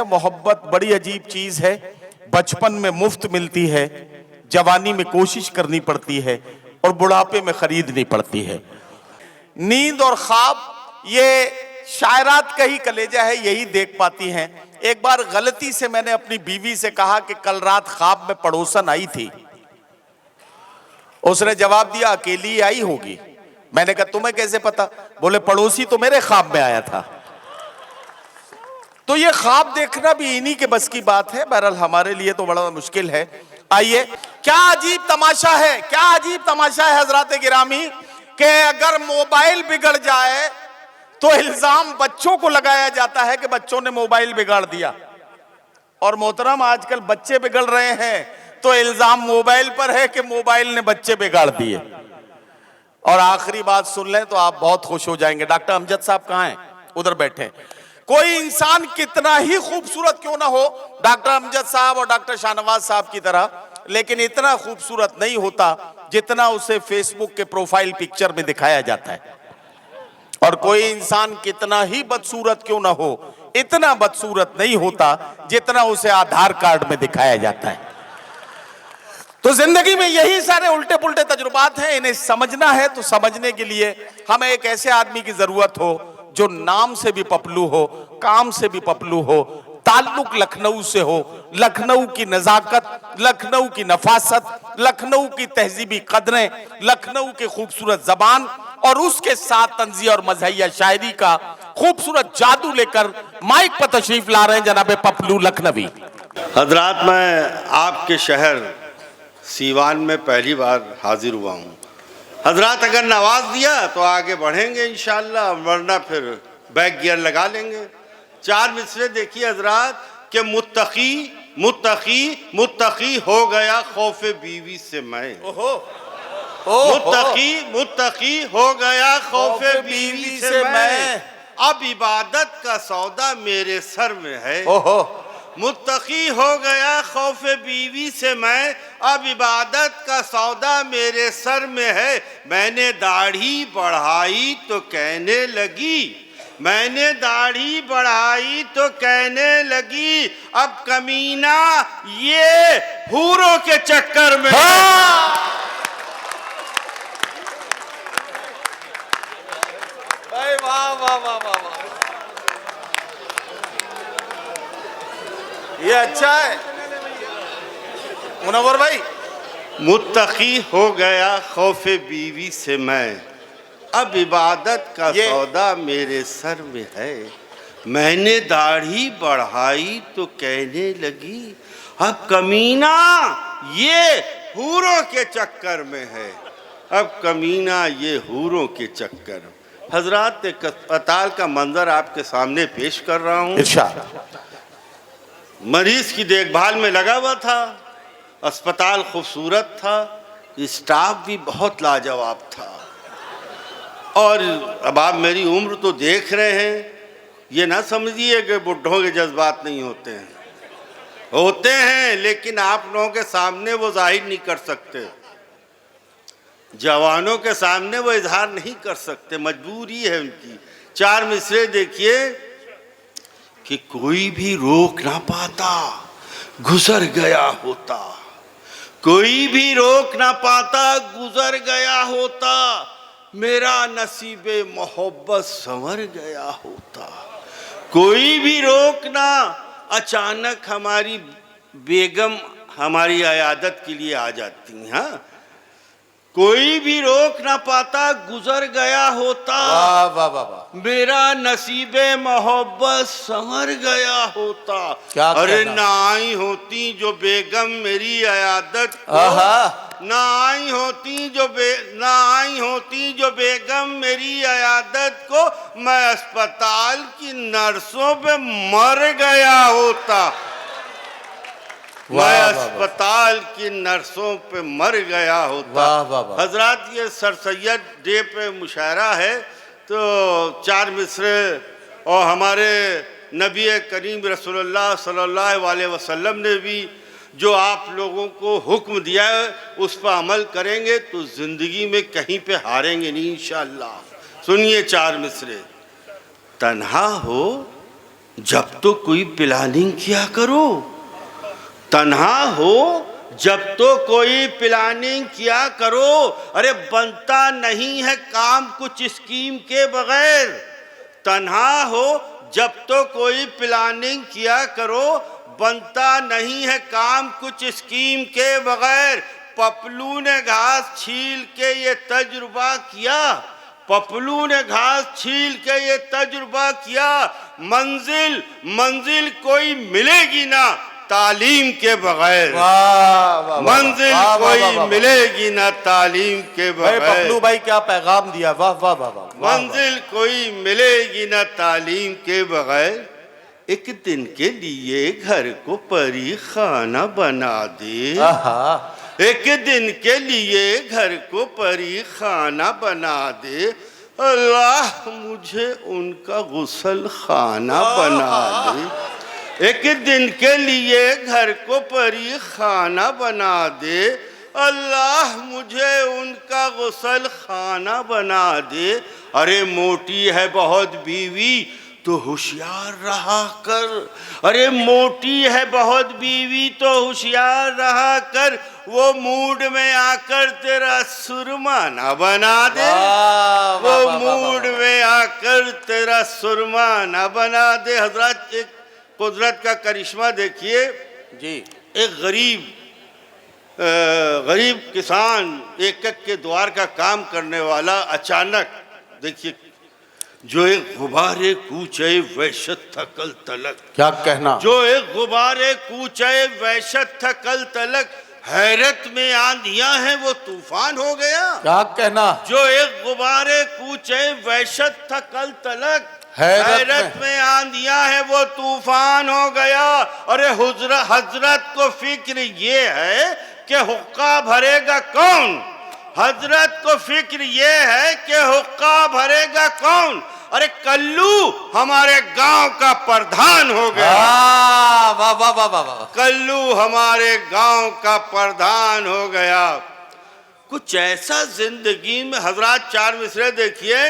मोहब्बत बड़ी अजीब चीज है। बचपन में मुफ्त मिलती है, जवानी में कोशिश करनी पड़ती है और बुढ़ापे में खरीदनी पड़ती है। नींद और ख्वाब ये शायरात का ही कलेजा है, यही देख पाती हैं। एक बार गलती से मैंने अपनी बीवी से कहा कि कल रात ख्वाब में पड़ोसन आई थी। उसने जवाब दिया अकेली आई होगी। मैंने कहा तुम्हें कैसे पता? बोले पड़ोसी तो मेरे ख्वाब में आया था। तो ये ख्वाब देखना भी इन्हीं के बस की बात है। बहरहाल हमारे लिए तो बड़ा मुश्किल है। आइए, क्या अजीब तमाशा है, क्या अजीब तमाशा है हजरात गिरामी कि अगर मोबाइल बिगड़ जाए तो इल्जाम बच्चों को लगाया जाता है कि बच्चों ने मोबाइल बिगाड़ दिया। और मोहतरम आजकल बच्चे बिगड़ रहे हैं तो इल्जाम मोबाइल पर है कि मोबाइल ने बच्चे बिगाड़ दिए। और आखिरी बात सुन लें तो आप बहुत खुश हो जाएंगे। डॉक्टर अमजद साहब कहाँ हैं? उधर बैठे। कोई इंसान कितना ही खूबसूरत क्यों ना हो, डॉक्टर अमजद साहब और डॉक्टर शाहनवाज साहब की तरह, लेकिन इतना खूबसूरत नहीं होता जितना उसे फेसबुक के प्रोफाइल पिक्चर में दिखाया जाता है। और कोई इंसान कितना ही बदसूरत क्यों ना हो, इतना बदसूरत नहीं होता जितना उसे आधार कार्ड में दिखाया जाता है। तो जिंदगी में यही सारे उल्टे पुल्टे तजुर्बात हैं। इन्हें समझना है तो समझने के लिए हमें एक ऐसे आदमी की जरूरत हो जो नाम से भी पपलू हो, काम से भी पपलू हो, ताल्लुक लखनऊ से हो, लखनऊ की नजाकत, लखनऊ की नफासत, लखनऊ की तहजीबी कदरें, लखनऊ की खूबसूरत जबान और उसके साथ तंज़िया और मज़हिया शायरी का खूबसूरत जादू लेकर माइक पर तशरीफ ला रहे हैं जनाबे पपलू लखनवी। हजरात, मैं आपके शहर सीवान में पहली बार हाजिर हुआ हूँ। हजरात अगर नवाज दिया तो आगे बढ़ेंगे इंशाअल्लाह, वरना फिर बैक गियर लगा लेंगे। चार मिसरे देखिए हजरात के मुत्तकी मुत्तकी मुत्तकी हो गया खौफे बीवी से मैं। मुत्तकी मुत्तकी हो गया खौफे बीवी से मैं। अब इबादत का सौदा मेरे सर में है। मुत्तकी हो गया खौफे बीवी से मैं, अब इबादत का सौदा मेरे सर में है। मैंने दाढ़ी बढ़ाई तो कहने लगी, मैंने दाढ़ी बढ़ाई तो कहने लगी, अब कमीना ये हूरों के चक्कर में। वाह वाह वाह वाह, ये अच्छा है मुनव्वर भाई। मुत्तकी हो गया खौफे बीवी से मैं, अब इबादत का सौदा मेरे सर में है। मैंने दाढ़ी बढ़ाई तो कहने लगी, अब कमीना ये हूरों के चक्कर में है। अब कमीना ये हूरों के चक्कर में। हजरात, एक अस्पताल का मंजर आपके सामने पेश कर रहा हूँ। मरीज की देखभाल में लगा हुआ था। अस्पताल खूबसूरत था, स्टाफ भी बहुत लाजवाब था। और अब आप मेरी उम्र तो देख रहे हैं, ये ना समझिए कि बुढ़ों के जज्बात नहीं होते हैं, होते हैं, लेकिन आप लोगों के सामने वो जाहिर नहीं कर सकते। जवानों के सामने वो इजहार नहीं कर सकते, मजबूरी है उनकी। चार मिसरे देखिए कि कोई भी रोक ना पाता, गुजर गया होता। कोई भी रोक ना पाता, गुजर गया होता। मेरा नसीबे मोहब्बत संवर गया होता। कोई भी रोक ना, अचानक हमारी बेगम हमारी अयादत के लिए आ जाती। हाँ, कोई भी रोक ना पाता, गुजर गया होता। वाह वाह वाह, मेरा नसीबे मोहब्बत संवर गया होता। अरे ना आई होती जो बेगम मेरी अयादत को, ना आई होती जो बेगम मेरी अयादत को, मैं अस्पताल की नर्सों पे मर गया होता। मैं अस्पताल की नर्सों पे मर गया होता। हजरात, ये सर सैयद डे पे मुशायरा है, तो चार मिसरे और हमारे नबी करीम रसूलुल्लाह सल्लल्लाहु अलैहि वसल्लम ने भी जो आप लोगों को हुक्म दिया है उस पर अमल करेंगे तो ज़िंदगी में कहीं पे हारेंगे नहीं इंशाअल्लाह। सुनिए चार मिसरे। तन्हा हो जब तो कोई प्लानिंग किया करो, तन्हा हो जब तो कोई प्लानिंग किया करो। अरे बनता नहीं है काम कुछ स्कीम के बगैर। तन्हा हो जब तो कोई प्लानिंग किया करो, बनता नहीं है काम कुछ स्कीम के बगैर। पपलू ने घास छील के ये तजुर्बा किया, पपलू ने घास छील के ये तजुर्बा किया, मंजिल मंजिल कोई मिलेगी ना तालीम के बगैर। मंजिल कोई मिलेगी ना तालीम के बगैर। पपलू भाई क्या पैगाम दिया, वाह वाह वाह वाह। मंजिल कोई मिलेगी ना तालीम के बगैर। एक दिन के लिए घर को परी खाना बना दे, एक दिन के लिए घर को परी खाना बना दे। अल्लाह मुझे उनका गुसल खाना बना दे। एक दिन के लिए घर को परी खाना बना दे। अल्लाह मुझे उनका गुसल खाना बना दे। अरे मोटी है बहुत बीवी तो होशियार रहा कर। अरे मोटी है बहुत बीवी तो होशियार रहा कर। वो मूड में आकर तेरा सुरमा ना बना दे। वो मूड में आकर तेरा सुरमा ना बना दे। हजरत एक कुदरत का करिश्मा देखिए जी। एक गरीब किसान एक के द्वार का काम करने वाला अचानक देखिए जो एक गुबारे कूचे वहशत था कल तलक। क्या कहना, जो एक गुबारे कूचे वहशत था कल तलक। हैरत में आंधियां हैं वो तूफान हो गया। क्या कहना, जो एक गुबारे कूचे वहशत था कल तलक। हैरत में आंधियां हैं वो तूफान हो गया। अरे हजरत को फिक्र ये है कि हुक्का भरेगा कौन। हजरत को फिक्र ये है कि हुक्का भरेगा कौन। अरे कल्लू हमारे गांव का प्रधान हो गया। वाह वाह वाह वाह। कल्लू हमारे गांव का प्रधान हो गया। कुछ ऐसा जिंदगी में हजरत चार मिसरे देखिए,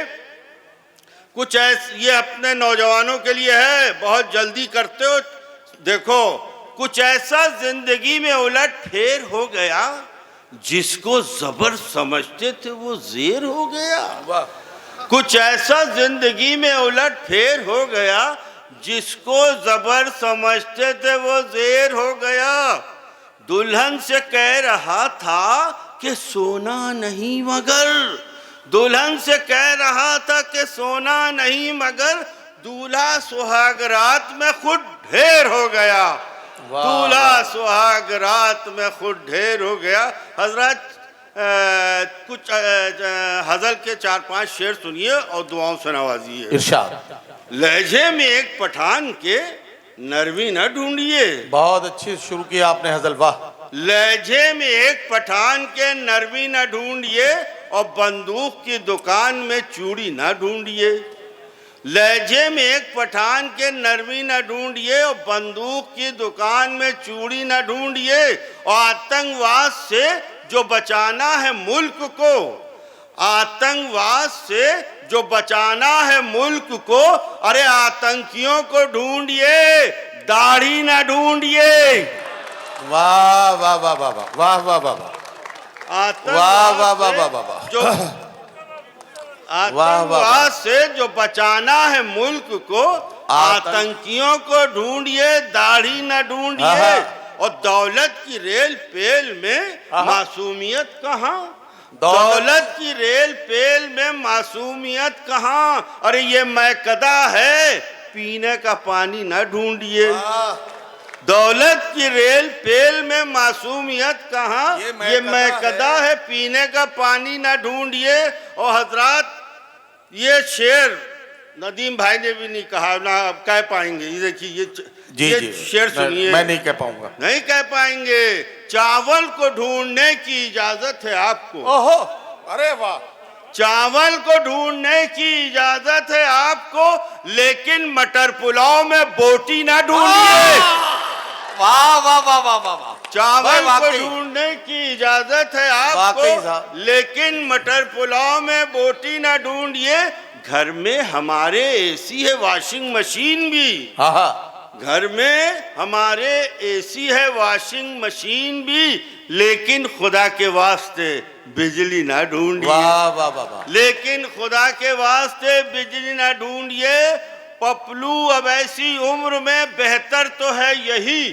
कुछ ऐसा ये अपने नौजवानों के लिए है, बहुत जल्दी करते हो। देखो कुछ ऐसा जिंदगी में उलट फेर हो गया, जिसको जबर समझते थे वो जेर हो गया। कुछ ऐसा जिंदगी में उलट फेर हो गया, जिसको जबर समझते थे वो जेर हो गया। दुल्हन से कह रहा था कि सोना नहीं मगर, दुल्हन से कह रहा था कि सोना नहीं मगर, दूल्हा सुहाग रात में खुद ढेर हो गया। दूल्हा सुहाग रात में खुद ढेर हो गया। हजरत कुछ हजल के 4-5 शेर सुनिए और दुआओं से नवाजिए। इरशाद। लहजे में एक पठान के नरवी न ढूंढिए। बहुत अच्छी शुरू किया आपने हजल, वाह। लहजे में एक पठान के नरवी न ढूंढिए और बंदूक की दुकान में चूड़ी न ढूंढिए। लहजे में एक पठान के नरमी न ढूंढिए और बंदूक की दुकान में चूड़ी न ढूंढिए। और आतंकवाद से जो बचाना है मुल्क को, आतंकवाद से जो बचाना है मुल्क को, अरे आतंकियों को ढूंढिए, दाढ़ी न ढूंढिए। वाह वाह वाह वाह वाह वाह वाह वाह वाह वाह वाह। जो आतंकवाद से जो बचाना है मुल्क को, आतंकियों को ढूंढिए, दाढ़ी न ढूंढिए। और दौलत की रेल पेल में मासूमियत कहाँ। दौलत की रेल पेल में मासूमियत कहाँ। अरे ये मैकदा है, पीने का पानी न ढूंढिए। दौलत की रेल पेल में मासूमियत कहाँ। ये मैकदा है, पीने का पानी न ढूंढिए। और हजरात ये शेर नदीम भाई ने भी नहीं कहा ना, आप कह पाएंगे। ये देखिए ये शेर सुनिए। मैं नहीं कह पाऊंगा। नहीं कह पाएंगे। चावल को ढूंढने की इजाजत है आपको। ओहो, अरे वाह। चावल को ढूंढने की इजाजत है आपको, लेकिन मटर पुलाव में बोटी ना ढूंढिए। वाह वाह वाह वाह वाह। चावल को ढूंढने की इजाजत है आपको, लेकिन मटर पुलाव में बोटी ना ढूंढिए। घर में हमारे एसी है, वॉशिंग मशीन भी। हाँ हाँ, घर में हमारे एसी है, वॉशिंग मशीन भी, लेकिन खुदा के वास्ते बिजली ना ढूंढिए। वाह वाह वाह वाह। लेकिन खुदा के वास्ते बिजली ना ढूंढिए। पपलू अब ऐसी उम्र में बेहतर तो है यही।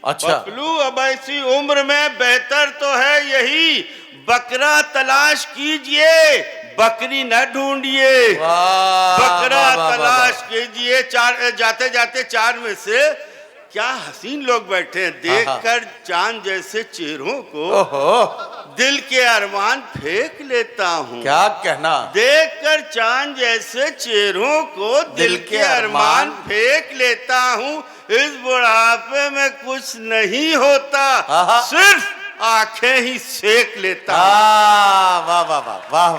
अच्छा, पपलू अब ऐसी उम्र में बेहतर तो है यही। बकरा तलाश कीजिए, बकरी न ढूंढिए। वाह, बकरा वाह, वाह, वाह, तलाश कीजिए। जाते जाते चार में से क्या हसीन लोग बैठे हैं, देखकर चांद जैसे चेहरों को ओहो, दिल के अरमान फेंक लेता हूँ। क्या कहना। देखकर चांद जैसे चेहरों को दिल के अरमान फेंक लेता हूँ। इस बुढ़ापे में कुछ नहीं होता, सिर्फ आंखें ही सेक लेता हूँ। वाह वाह वाह वाह।